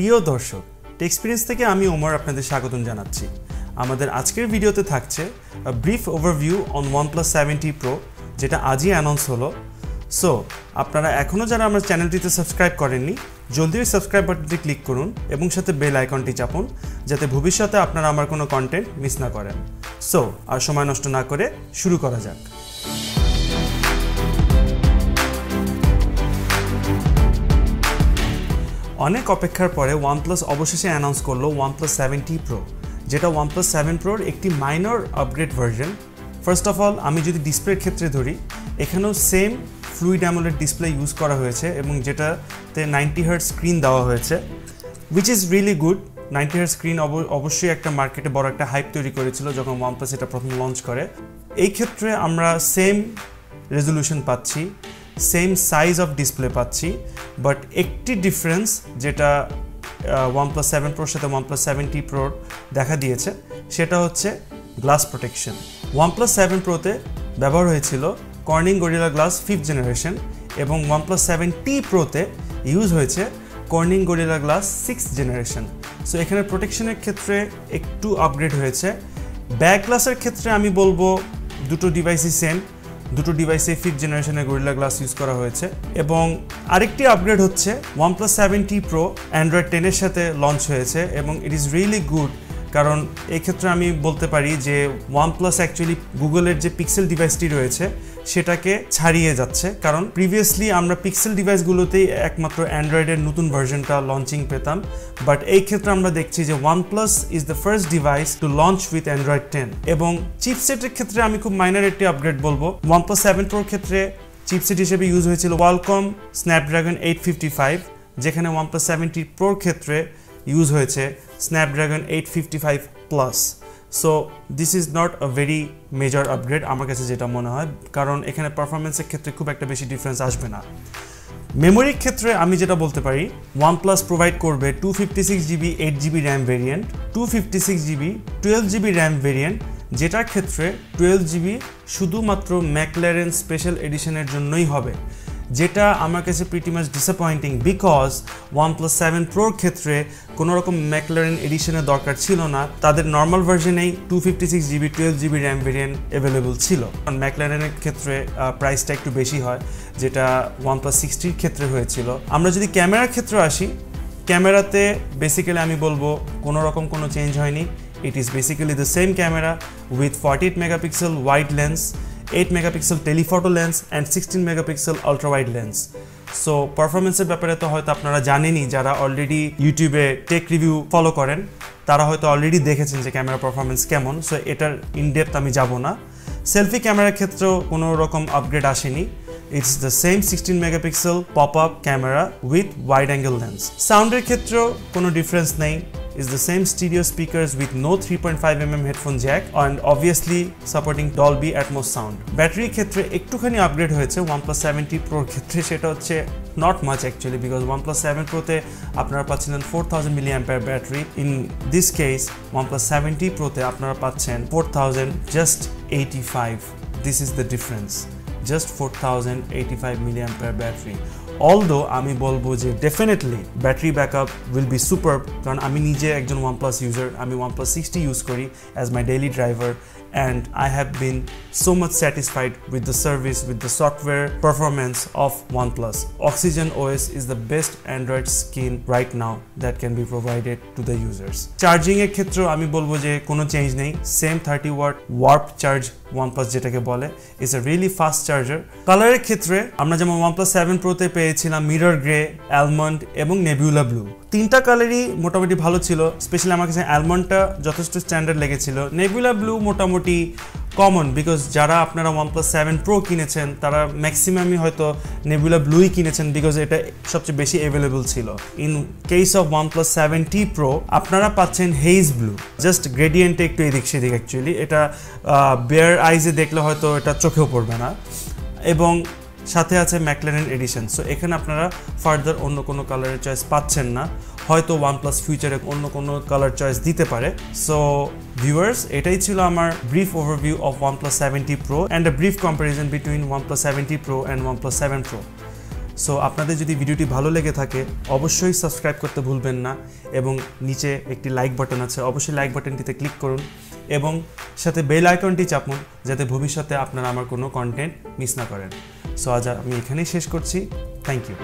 প্রিয় দর্শক, টেক্সপিরিয়েন্স থেকে আমি ওমর আপনাদের স্বাগতম জানাচ্ছি। আমাদের আজকের ভিডিওতে থাকছে a brief overview on OnePlus 7T Pro, যেটা আজই অ্যানাউন্স হলো। সো আপনারা এখনও যারা আমার চ্যানেলটিতে সাবস্ক্রাইব করেননি, জলদি সাবস্ক্রাইব বাটনটি ক্লিক করুন এবং সাথে বেল আইকনটি চাপুন, যাতে ভবিষ্যতে আপনারা আমার কোনো কন্টেন্ট মিস না করেন। সো আর সময় নষ্ট না করে শুরু করা যাক। অনেক অপেক্ষার পরে OnePlus অবশেষে অ্যানাউন্স করলো OnePlus 7T Pro, যেটা OnePlus 7 Proর একটি minor upgrade version. First of all, আমি যদি ডিসপ্লের ক্ষেত্রে ধরি, এখানেও same fluid AMOLED display use করা হয়েছে এবং যেটাতে 90Hz স্ক্রিন দেওয়া হয়েছে, which is really good. 90Hz screen অবশ্যই একটা মার্কেটে বড় একটা হাইপ তৈরি করেছিল যখন OnePlus এটা প্রথম লঞ্চ করে। এই ক্ষেত্রে আমরা সেম রেজলিউশন পাচ্ছি, সেম সাইজ অফ ডিসপ্লে পাচ্ছি, বাট একটি ডিফারেন্স যেটা OnePlus 7 Proর সাথে OnePlus 7T Pro দেখা দিয়েছে, সেটা হচ্ছে গ্লাস প্রোটেকশন। OnePlus 7 Proতে ব্যবহার হয়েছিল Corning gorilla glass 5th generation এবং OnePlus 7T Proতে ইউজ হয়েছে Corning gorilla glass 6th generation. So এখানে প্রোটেকশনের ক্ষেত্রে একটু আপগ্রেড হয়েছে। ব্যাক গ্লাসের ক্ষেত্রে আমি বলবো দুটো ডিভাইসই সেম, দুটো ডিভাইসে 5th জেনারেশনের গরিলা গ্লাস ইউজ করা হয়েছে। এবং আরেকটি আপগ্রেড হচ্ছে OnePlus 7T Pro অ্যান্ড্রয়েড 10-এর সাথে লঞ্চ হয়েছে এবং ইট ইজ রিয়েলি গুড, কারণ এই ক্ষেত্রে আমি বলতে পারি যে OnePlus অ্যাকচুয়ালি গুগলের যে পিক্সেল ডিভাইসটি রয়েছে সেটাকে ছাড়িয়ে যাচ্ছে, কারণ প্রিভিয়াসলি আমরা পিক্সেল ডিভাইসগুলোতেই একমাত্র অ্যান্ড্রয়েডের নতুন ভার্জনটা লঞ্চিং পেতাম, বাট এই ক্ষেত্রে আমরা দেখছি যে OnePlus is the first device to launch with Android 10। এবং চিপসেটের ক্ষেত্রে আমি খুব মাইনর একটি আপগ্রেড বলবো। OnePlus 7 Proর ক্ষেত্রে চিপসেট হিসেবে ইউজ হয়েছিল Qualcomm Snapdragon 855, যেখানে OnePlus 7T Proর ক্ষেত্রে ইউজ হয়েছে Snapdragon 855 Plus। So this is not a very major upgrade আমার কাছে যেটা মনে হয়, কারণ এখানে পারফরমেন্সের ক্ষেত্রে খুব একটা বেশি ডিফারেন্স আসবে না। মেমোরির ক্ষেত্রে আমি যেটা বলতে পারি, OnePlus প্রোভাইড করবে 256GB 8GB RAM variant, 256GB 12GB RAM variant, যেটার ক্ষেত্রে 12GB শুধুমাত্র ম্যাকলারেন স্পেশাল এডিশনের জন্যই হবে, যেটা আমার কাছে pretty much disappointing, because OnePlus 7 Proর ক্ষেত্রে কোনো রকম ম্যাকলারেন এডিশনের দরকার ছিল না, তাদের নর্মাল ভার্জনেই 256GB 12GB RAM variant available ছিল। কারণ ম্যাকলারেনের ক্ষেত্রে প্রাইসটা একটু বেশি হয়, যেটা OnePlus 60-র ক্ষেত্রে হয়েছিল। আমরা যদি ক্যামেরার ক্ষেত্রে আসি, ক্যামেরাতে বেসিক্যালি আমি বলবো কোনো রকম কোনো চেঞ্জ হয়নি। It is basically the same camera with 48 megapixel wide lens, 8 megapixel telephoto lens and 16 megapixel ultra wide lens. So পারফরমেন্সের ব্যাপারে তো হয়তো আপনারা জানেনই, যারা অলরেডি ইউটিউবে টেক রিভিউ ফলো করেন তারা হয়তো অলরেডি দেখেছেন যে ক্যামেরা পারফরমেন্স কেমন। সো এটার ইনডেপথ আমি যাব না। সেলফি ক্যামেরার ক্ষেত্রেও কোনো রকম আপগ্রেড আসেনি। It's the same 16 megapixel pop up camera with wide angle lens. সাউন্ডের ক্ষেত্রেও কোনো ডিফারেন্স নেই। Is the same stereo speakers with no 3.5mm headphone jack and obviously supporting Dolby Atmos sound. Battery ক্ষেত্রে একটুখানি আপগ্রেড হয়েছে OnePlus 7T Proর ক্ষেত্রে, সেটা হচ্ছে not much actually, because OnePlus 7 Proতে আপনারা পাচ্ছিলেন 4000 mAh battery. In this case OnePlus 7T Proতে আপনারা পাচ্ছেন 4085। This is the difference, just 4085 mAh battery. Although আমি বলবো যে definitely battery backup will be super, কারণ আমি নিজে একজন OnePlus ইউজার। আমি OnePlus 60 ইউজ করি as my daily driver, and I have been so much satisfied with the service, with the software performance of OnePlus. Oxygen OS is the best Android skin right now that can be provided to the users. Charging এর ক্ষেত্রেও আমি বলবো যে কোনো change নেই, same 30W warp charge OnePlus যেটাকে বলে, is a really fast charger. কালারের ক্ষেত্রে আমরা যেমন OnePlus 7 Proতে পেয়েছিলাম মিরর গ্রে, অ্যালমন্ড এবং নেবিউলা ব্লু। তিনটা কালারই মোটামুটি ভালো ছিল। স্পেশালি আমার কাছে অ্যালমন্ডটা যথেষ্ট স্ট্যান্ডার্ড লেগেছিল। নেবিউলা ব্লু মোটামুটি কমন, বিকজ যারা আপনারা OnePlus 7 Pro কিনেছেন তারা ম্যাক্সিমামই হয়তো নেবিউলা ব্লুই কিনেছেন, বিকজ এটা সবচেয়ে বেশি অ্যাভেলেবল ছিল। In case of OnePlus 7T Pro আপনারা পাচ্ছেন হেইজ ব্লু, জাস্ট গ্রেডিয়েন্টে একটু এদিক সেদিক। অ্যাকচুয়ালি এটা বেয়ার আইজে দেখলে হয়তো এটা চোখেও পড়বে না, এবং সাথে আছে ম্যাকলারেন এডিশন। সো এখানে আপনারা ফার্দার অন্য কোনো কালারের চয়েস পাচ্ছেন না, হয়তো OnePlus ফিউচারে অন্য কোনো কালার চয়েস দিতে পারে। সো ভিউয়ার্স, এটাই ছিল আমার brief overview of OnePlus 7T Pro and a brief comparison between OnePlus 7T Pro and OnePlus 7 Pro। So আপনাদের যদি ভিডিওটি ভালো লেগে থাকে অবশ্যই সাবস্ক্রাইব করতে ভুলবেন না এবং নিচে একটি লাইক বাটন আছে, অবশ্যই লাইক বাটনটিতে ক্লিক করুন এবং সাথে বেল আইকনটি চাপুন যাতে ভবিষ্যতে আপনারা আমার কোনো কন্টেন্ট মিস না করেন। সো আজ আমি এখানেই শেষ করছি। Thank you.